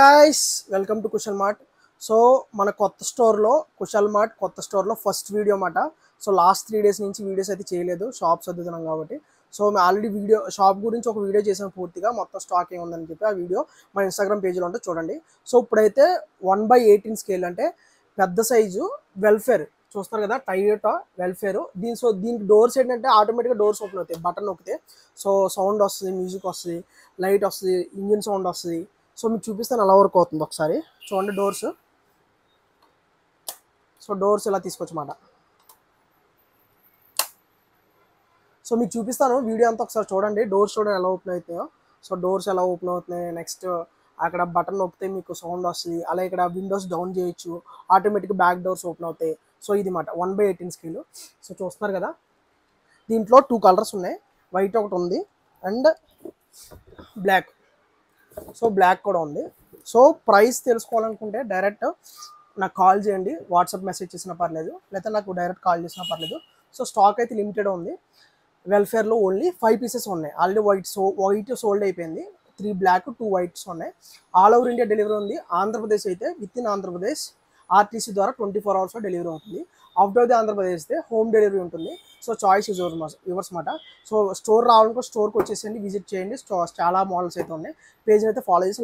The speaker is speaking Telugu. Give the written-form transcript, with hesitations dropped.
Guys welcome to Kushal mart. So మన కొత్త స్టోర్లో కుశల్ మార్ట్ కొత్త స్టోర్లో ఫస్ట్ వీడియో అన్నమాట. సో లాస్ట్ 3 days నుంచి వీడియోస్ అయితే చేయలేదు, షాప్ సర్దుతున్నాం కాబట్టి. సో మేము ఆల్రెడీ వీడియో షాప్ గురించి ఒక వీడియో చేసాం, పూర్తిగా మొత్తం స్టాక్ ఏముందని చెప్పి. ఆ వీడియో మన ఇన్స్టాగ్రామ్ పేజ్లో ఉంటే చూడండి. సో ఇప్పుడైతే 1/18 స్కేల్ అంటే పెద్ద సైజు వెల్ఫేర్ చూస్తారు కదా, టయోటా వెల్ఫేర్. దీనికి డోర్స్ ఏంటంటే ఆటోమేటిక్గా డోర్స్ ఓపెన్ అవుతాయి, బటన్ నొక్కితే. సో సౌండ్ వస్తుంది, మ్యూజిక్ వస్తుంది, లైట్ వస్తుంది, ఇంజిన్ సౌండ్ వస్తుంది. సో మీకు చూపిస్తాను ఎలా వర్క్ అవుతుంది ఒకసారి చూడండి. డోర్స్ ఇలా తీసుకోవచ్చమాట. సో మీకు చూపిస్తాను వీడియో అంతా ఒకసారి చూడండి. డోర్స్ చూడండి ఎలా ఓపెన్ అవుతాయో. సో డోర్స్ ఎలా ఓపెన్ అవుతున్నాయి, నెక్స్ట్ అక్కడ బటన్ నొక్కితే మీకు సౌండ్ వస్తుంది. అలా ఇక్కడ విండోస్ డౌన్ చేయొచ్చు, ఆటోమేటిక్గా బ్యాక్ డోర్స్ ఓపెన్ అవుతాయి. సో ఇది మాట 1/18 స్కేల్. సో చూస్తున్నారు కదా, దీంట్లో 2 కలర్స్ ఉన్నాయి. వైట్ ఒకటి ఉంది అండ్ బ్లాక్. సో బ్లాక్ కూడా ఉంది. సో ప్రైస్ తెలుసుకోవాలనుకుంటే డైరెక్ట్ నాకు కాల్ చేయండి, వాట్సాప్ మెసేజ్ చేసినా పర్లేదు, లేకపోతే నాకు డైరెక్ట్ కాల్ చేసినా పర్లేదు. సో స్టాక్ అయితే లిమిటెడ్ ఉంది. వెల్ఫేర్లో ఓన్లీ 5 pieces ఉన్నాయి. ఆల్రెడీ వైట్ సోల్డ్ అయిపోయింది. 3 బ్లాక్ 2 వైట్స్ ఉన్నాయి. ఆల్ ఓవర్ ఇండియా డెలివరీ ఉంది. ఆంధ్రప్రదేశ్ అయితే విత్ ఇన్ ఆంధ్రప్రదేశ్ ఆర్టీసీ ద్వారా 24 hours డెలివరీ అవుతుంది. అవుట్ ఆఫ్ ది ఆంధ్రప్రదేశ్ అయితే హోమ్ డెలివరీ ఉంటుంది. సో చాయిస్ యువర్స్ మాట. సో స్టోర్ రావాలనుకో స్టోర్కి వచ్చేసండి, విజిట్ చేయండి. చాలా మోడల్స్ అయితే ఉన్నాయి. పేజ్ని అయితే ఫాలో చేసి